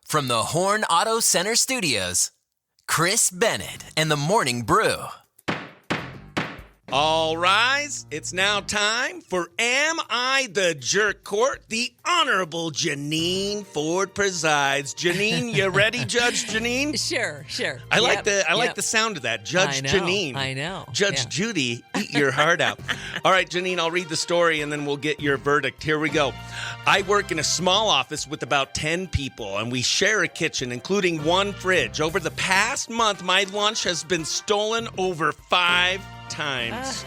From the Horn Auto Center Studios, Chris Bennett and the Morning Brew. All rise. It's now time for Am I the Jerk Court? The Honorable Jineane Ford presides. Jineane, you ready, Judge Jineane? Sure. I like the sound of that. Judge Jineane. I know. Judge Judy, eat your heart out. All right, Jineane, I'll read the story and then we'll get your verdict. Here we go. I work in a small office with about 10 people, and we share a kitchen, including one fridge. Over the past month, my lunch has been stolen over 5 times.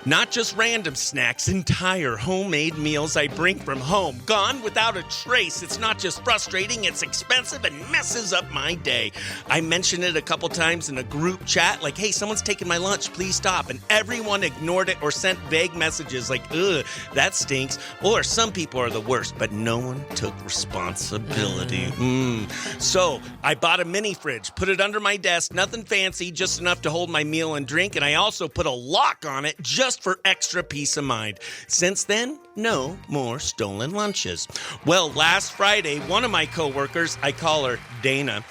Not just random snacks, entire homemade meals I bring from home, gone without a trace. It's not just frustrating, it's expensive and messes up my day. I mentioned it a couple times in a group chat, like, hey, someone's taking my lunch, please stop. And everyone ignored it or sent vague messages like, ugh, that stinks. Or some people are the worst, but no one took responsibility. So I bought a mini fridge, put it under my desk, nothing fancy, just enough to hold my meal and drink. And I also put a lock on it just for extra peace of mind. Since then, no more stolen lunches. Well, last Friday, one of my coworkers, I call her Dana,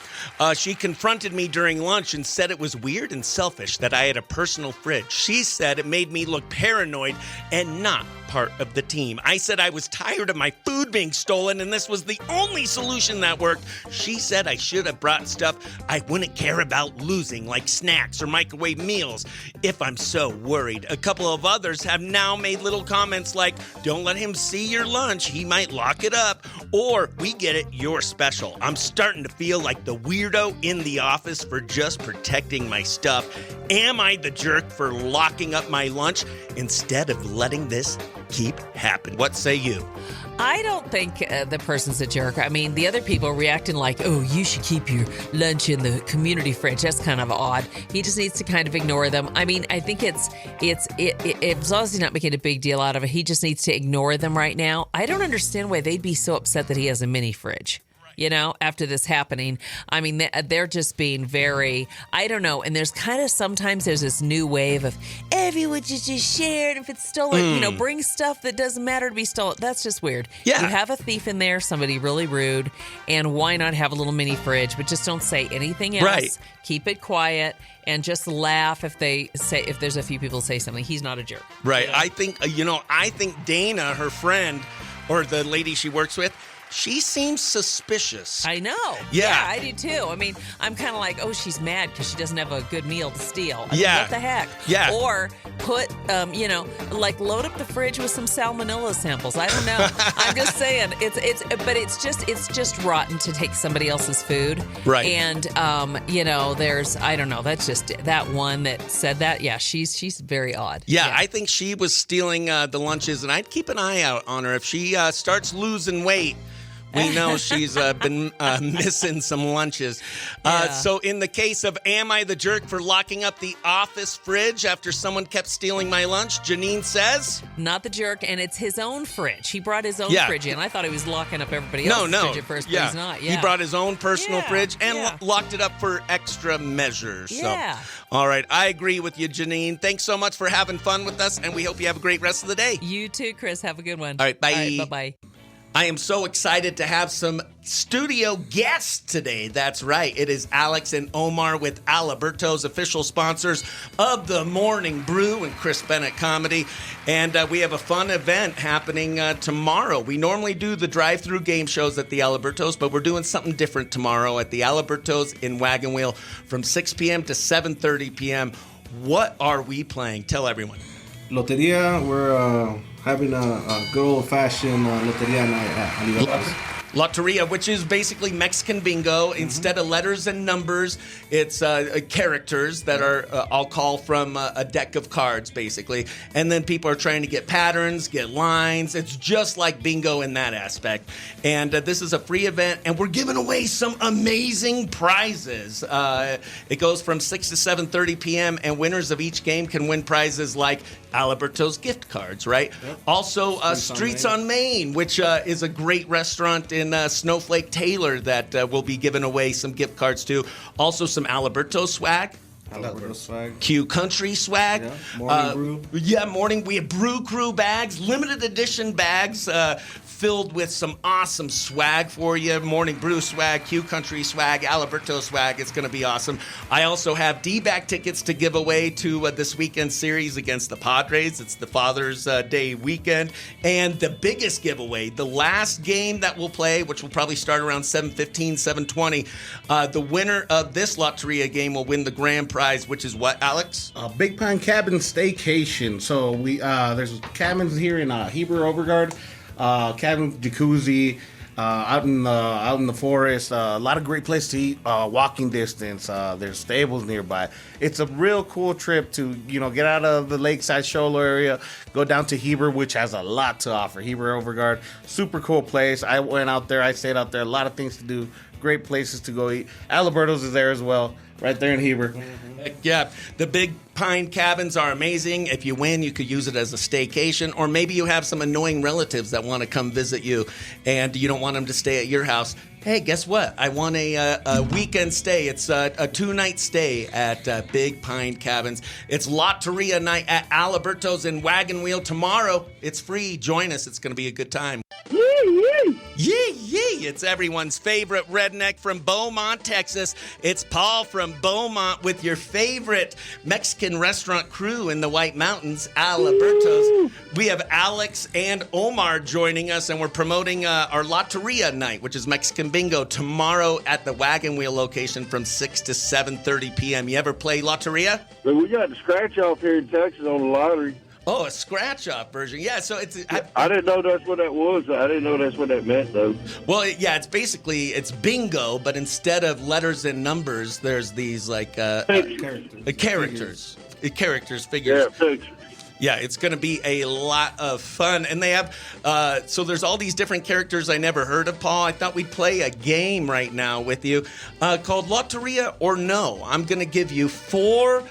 she confronted me during lunch and said it was weird and selfish that I had a personal fridge. She said it made me look paranoid and not part of the team. I said I was tired of my food being stolen and this was the only solution that worked. She said I should have brought stuff I wouldn't care about losing, like snacks or microwave meals, if I'm so worried. A couple of others have now made little comments like, don't let him see your lunch, he might lock it up, or we get it, you're special. I'm starting to feel like the weirdo in the office for just protecting my stuff. Am I the jerk for locking up my lunch instead of letting this keep happening? What say you? I don't think the person's a jerk. I mean, the other people are reacting like, oh, you should keep your lunch in the community fridge. That's kind of odd. He just needs to kind of ignore them. I mean, I think it's as long as he's not making a big deal out of it, he just needs to ignore them right now. I don't understand why they'd be so upset that he has a mini fridge. You know, after this happening, I mean, they're just being very, I don't know. And there's kind of sometimes there's this new wave of everyone should just share it. If it's stolen, bring stuff that doesn't matter to be stolen. That's just weird. Yeah. You have a thief in there, somebody really rude, and why not have a little mini fridge? But just don't say anything else. Right. Keep it quiet and just laugh if there's a few people say something. He's not a jerk. Right. You know? I think Dana, her friend, or the lady she works with, she seems suspicious. I know. Yeah. I do too. I mean, I'm kind of like, oh, she's mad because she doesn't have a good meal to steal. I mean, Yeah. what the heck? Yeah. Or put, like load up the fridge with some salmonella samples. I don't know. I'm just saying. It's just rotten to take somebody else's food. Right. And there's, I don't know. That's just that one that said that. Yeah, she's very odd. Yeah, I think she was stealing the lunches, and I'd keep an eye out on her. If she starts losing weight, we know she's been missing some lunches. So in the case of Am I the Jerk for locking up the office fridge after someone kept stealing my lunch, Jineane says? Not the jerk, and it's his own fridge. He brought his own fridge in. I thought he was locking up everybody else's fridge at first, but he's not. Yeah. He brought his own personal fridge and locked it up for extra measures. Yeah. So, all right, I agree with you, Jineane. Thanks so much for having fun with us, and we hope you have a great rest of the day. You too, Chris. Have a good one. All right, bye. All right, bye-bye. I am so excited to have some studio guests today. That's right. It is Alex and Omar with Aliberto's official sponsors of the Morning Brew and Chris Bennett Comedy. And we have a fun event happening tomorrow. We normally do the drive-through game shows at the Aliberto's, but we're doing something different tomorrow at the Aliberto's in Wagon Wheel from 6 p.m. to 7:30 p.m. What are we playing? Tell everyone. Loteria, we're having a good old-fashioned Loteria night at Aliberto's. Loteria, which is basically Mexican bingo. Instead of letters and numbers, it's characters that are I'll call from a deck of cards, basically. And then people are trying to get patterns, get lines. It's just like bingo in that aspect. And this is a free event, and we're giving away some amazing prizes. It goes from 6 to 7:30 p.m., and winners of each game can win prizes like Aliberto's gift cards, right? Yep. Also, Streets on Main, which is a great restaurant in Snowflake Taylor that we'll be giving away some gift cards to. Also, some Alberto swag. Alberto swag. Q Country swag. Yeah, morning brew. Yeah, morning. We have Brew Crew bags, limited edition bags filled with some awesome swag for you. Morning Brew swag, Q Country swag, Aliberto swag. It's going to be awesome. I also have D-back tickets to give away to this weekend series against the Padres. It's the Father's Day weekend. And the biggest giveaway, the last game that we'll play, which will probably start around 7:15, 7:20, the winner of this Loteria game will win the grand prize, which is what, Alex? Big Pine Cabin Staycation. So we there's cabins here in Heber, Overgard. Cabin jacuzzi out in the forest. A lot of great places to eat. Walking distance. There's stables nearby. It's a real cool trip to get out of the Lakeside Shoal area, go down to Heber, which has a lot to offer. Heber, Overgard, super cool place. I went out there. I stayed out there. A lot of things to do. Great places to go eat. Alberto's is there as well, right there in Heber. Yeah, the Big Pine cabins are amazing. If you win, you could use it as a staycation, or maybe you have some annoying relatives that want to come visit you and you don't want them to stay at your house. Hey, guess what? I want a weekend stay. It's a 2-night stay at Big Pine Cabins. It's Loteria night at Aliberto's in Wagon Wheel tomorrow. It's free. Join us. It's going to be a good time. Yee, yee! It's everyone's favorite redneck from Beaumont, Texas. It's Paul from Beaumont with your favorite Mexican restaurant crew in the White Mountains, Aliberto's. We have Alex and Omar joining us, and we're promoting our Loteria night, which is Mexican bingo, tomorrow at the Wagon Wheel location from 6 to 7:30 p.m. You ever play Loteria? But we got the scratch off here in Texas on the lottery. Oh, a scratch-off version. Yeah, so it's... I didn't know that's what that was. I didn't know that's what that meant, though. Well, yeah, it's bingo, but instead of letters and numbers, there's these, characters. Figures. Yeah, pictures. Yeah, it's going to be a lot of fun. And they have, so there's all these different characters I never heard of, Paul. I thought we'd play a game right now with you called Loteria or No. I'm going to give you 4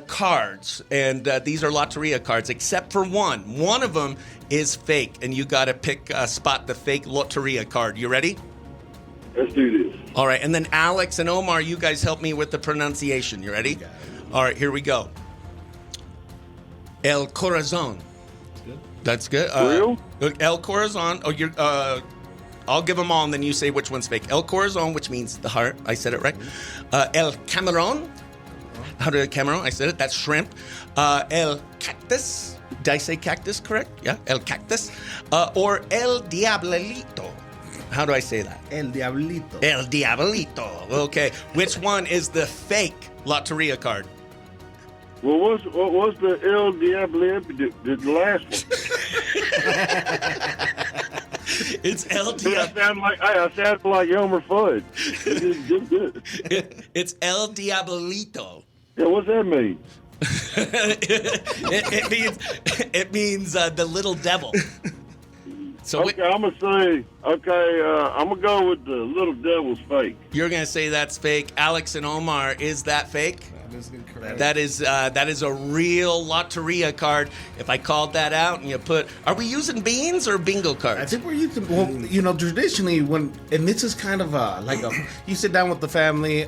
cards, and these are Loteria cards, except for one. One of them is fake, and you got to spot the fake Loteria card. You ready? Let's do this. All right, and then Alex and Omar, you guys help me with the pronunciation. You ready? All right, here we go. El Corazon. That's good. Real? El Corazon. Oh, you're. I'll give them all, and then you say which one's fake. El Corazon, which means the heart. I said it right. El Camarón. How did Camarón? I said it. That's shrimp. El Cactus. Did I say cactus correct? Yeah. El Cactus. Or El Diablito. How do I say that? El Diablito. El Diablito. Okay. Which one is the fake Loteria card? Well, what was the El Diablo, the last one? It's El Diablito. I sound like Elmer Fudd. It's El Diablito. Yeah, what's that mean? it means the little devil. So okay, I'm gonna go with the little devil's fake. You're gonna say that's fake. Alex and Omar, is that fake? That is incorrect. That is a real Loteria card. If I called that out and you put, are we using beans or bingo cards? I think we're using, traditionally and this is kind of you sit down with the family,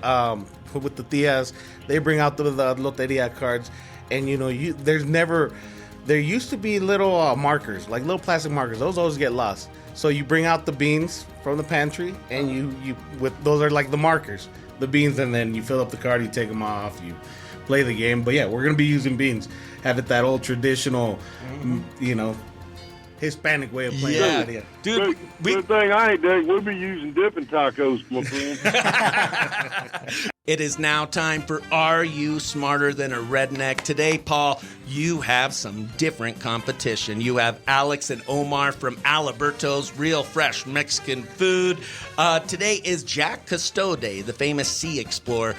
with the tias, they bring out the Loteria cards, and there used to be little markers, like little plastic markers. Those always get lost. So you bring out the beans from the pantry, and those are like the markers, the beans, and then you fill up the card, you take them off, you play the game. But yeah, we're gonna be using beans. Have it that old traditional, Hispanic way of playing. Yeah, dude. Good thing I ain't done. We'll be using dipping tacos, my friend. It is now time for Are You Smarter Than a Redneck? Today, Paul, you have some different competition. You have Alex and Omar from Aliberto's Real Fresh Mexican Food. Today is Jack Custode, the famous sea explorer.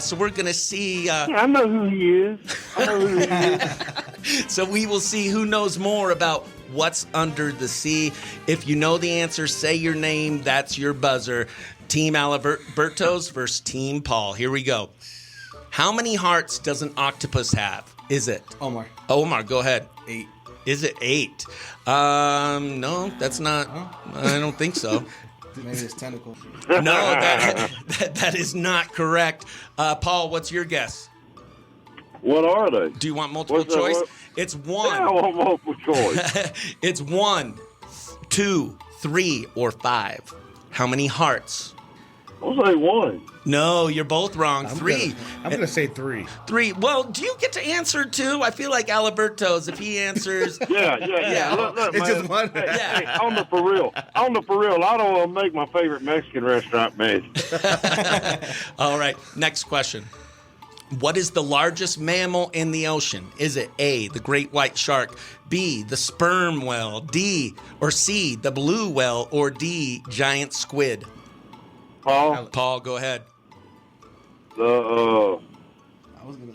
So we're going to see... I know who he is. So we will see who knows more about what's under the sea. If you know the answer, say your name. That's your buzzer. Team Aliberto's versus Team Paul. Here we go. How many hearts does an octopus have? Is it? Omar, go ahead. 8. Is it 8? No, that's not. I don't think so. Maybe it's tentacle. No, that is not correct. Paul, what's your guess? What are they? Do you want multiple What's that, choice? what? It's Yeah, one. I want multiple choice. It's 1, 2, 3, or 5. How many hearts? I'll say 1. No, you're both wrong. 3. I'm gonna say 3. 3. Well, do you get to answer 2? I feel like Aliberto's, if he answers. Yeah. Look, It's man. just one. Hey, on the for real, I don't want to make my favorite Mexican restaurant mad. All right, next question. What is the largest mammal in the ocean? Is it A, the great white shark, B, the sperm whale, D, or C, the blue whale, or D, giant squid? Paul, go ahead. The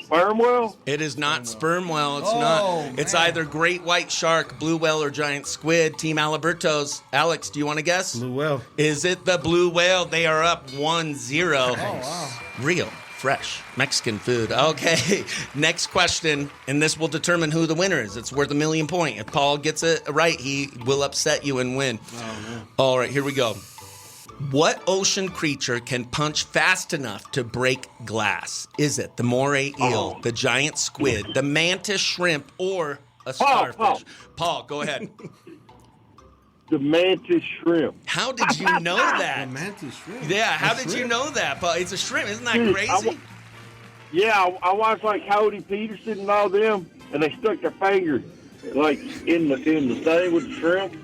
sperm whale? It is not sperm whale. It's not. It's either great white shark, blue whale, or giant squid. Team Aliberto's. Alex, do you want to guess? Blue whale. Is it the blue whale? They are up 1-0. Oh, wow. Real, fresh Mexican food. Okay, next question, and this will determine who the winner is. It's worth a million points. If Paul gets it right, he will upset you and win. Oh, man. All right, here we go. What ocean creature can punch fast enough to break glass? Is it the moray eel, the giant squid, the mantis shrimp, or a starfish? Paul, go ahead. The mantis shrimp. How did you know that? Mantis shrimp. Yeah, how did you know that? Paul? It's a shrimp. Isn't that Dude, crazy? I watched like Cody Peterson and all them, and they stuck their finger like in the thing with the shrimp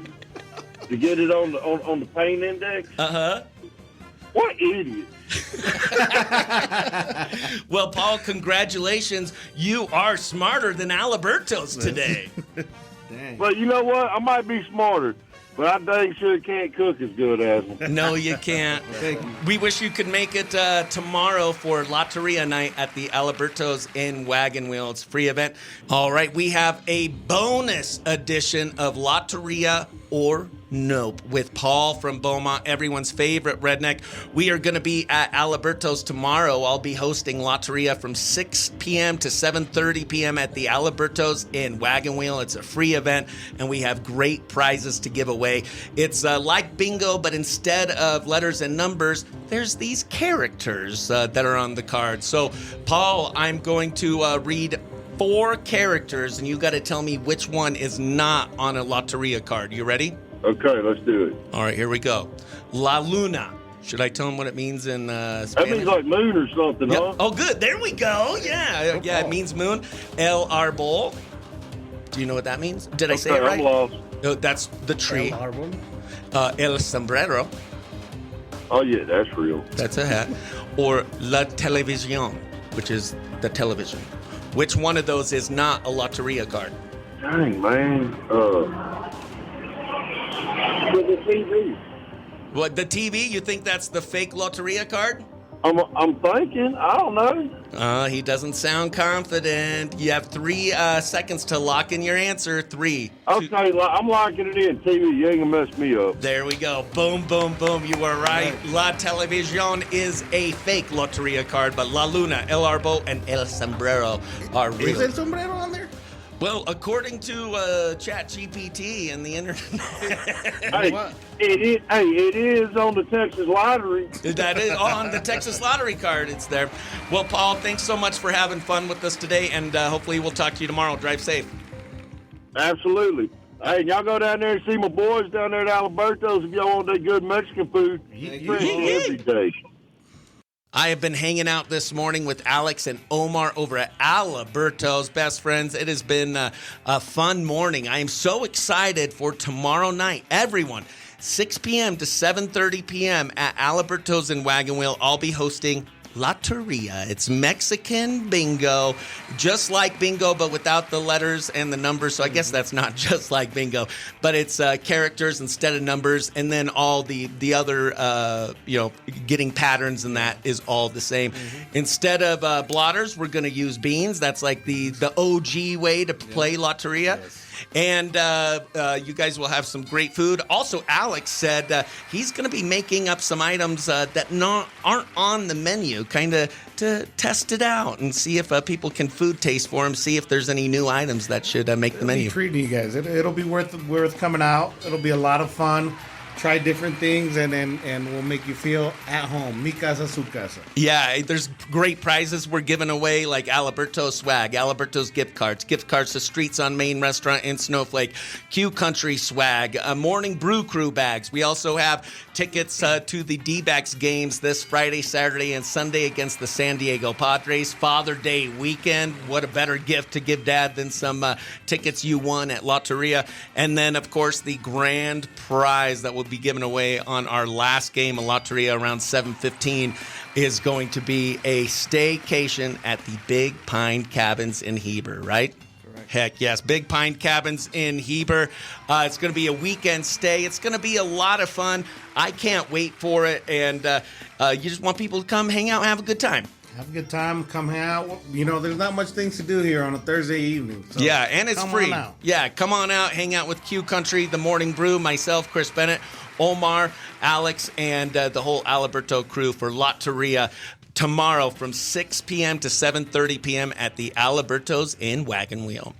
to get it on the pain index. Uh-huh. What idiot! Well, Paul, congratulations. You are smarter than Aliberto's today. Dang. But you know what? I might be smarter, but I dang sure can't cook as good as them. No, you can't. Thank you. We wish you could make it tomorrow for Loteria night at the Alberto's in Wagon Wheel. It's a free event. All right, we have a bonus edition of Loteria or Nope with Paul from Beaumont, everyone's favorite redneck. We are going to be at Aliberto's tomorrow. I'll be hosting Loteria from 6 p.m. to 7:30 p.m. at the Aliberto's in Wagon Wheel. It's a free event, and we have great prizes to give away. It's like bingo, but instead of letters and numbers, there's these characters that are on the card. So, Paul, I'm going to read 4 characters, and you got to tell me which one is not on a Loteria card. You ready? Okay, let's do it. All right, here we go. La Luna. Should I tell him what it means in Spanish? That means like moon or something, Yep. huh? Oh, good. There we go. Yeah, yeah. It means moon. El árbol. Do you know what that means? Did I say it right? I'm lost. No, that's the tree. El El sombrero. Oh yeah, that's real. That's a hat. Or la televisión, which is the television. Which one of those is not a Loteria card? Dang, man. For the TV. What, the TV? You think that's the fake Loteria card? I'm thinking. I don't know. He doesn't sound confident. You have 3 seconds to lock in your answer. 3. 2. Okay, I'm locking it in. TV, you ain't gonna mess me up. There we go. Boom, boom, boom. You were right. La Televisión is a fake Loteria card, but La Luna, El Arbo, and El Sombrero are Is real. El sombrero on there? Well, according to ChatGPT and the internet, Hey, it is on the Texas Lottery. that is on the Texas Lottery card. It's there. Well, Paul, thanks so much for having fun with us today, and hopefully we'll talk to you tomorrow. Drive safe. Absolutely. Hey, y'all go down there and see my boys down there at Alberto's if y'all want that good Mexican food. Fresh every day. I have been hanging out this morning with Alex and Omar over at Aliberto's, best friends. It has been a fun morning. I am so excited for tomorrow night. Everyone, 6 p.m. to 7:30 p.m. at Aliberto's in Wagon Wheel. I'll be hosting Loteria. It's Mexican bingo, just like bingo, but without the letters and the numbers. So I guess that's not just like bingo, but it's characters instead of numbers, and then all the other, getting patterns, and that is all the same. Instead of blotters, we're going to use beans. That's like the OG way to play Loteria. Yes. And you guys will have some great food. Also, Alex said he's going to be making up some items that aren't on the menu, kind of to test it out and see if people can food taste for him, see if there's any new items that should make the menu. Treating you guys. It'll be worth coming out. It'll be a lot of fun. try different things, and we'll make you feel at home. Mi casa, su casa. Yeah, there's great prizes we're giving away, like Aliberto swag, Aliberto's gift cards to Streets on Main Restaurant in Snowflake, Q Country swag, Morning Brew Crew bags. We also have tickets to the D-backs games this Friday, Saturday, and Sunday against the San Diego Padres. Father Day weekend. What a better gift to give Dad than some tickets you won at Loteria. And then, of course, the grand prize that will be given away on our last game of Loteria around 7:15 is going to be a staycation at the Big Pine Cabins in Heber, right? Correct. Heck yes, Big Pine Cabins in Heber. It's going to be a weekend stay. It's going to be a lot of fun. I can't wait for it, and you just want people to come hang out and have a good time. Have a good time. Come hang out. You know, there's not much things to do here on a Thursday evening. So yeah, and it's free. Yeah, come on out. Hang out with Q Country, The Morning Brew, myself, Chris Bennett, Omar, Alex, and the whole Aliberto crew for Loteria tomorrow from 6 p.m. to 7:30 p.m. at the Aliberto's in Wagon Wheel.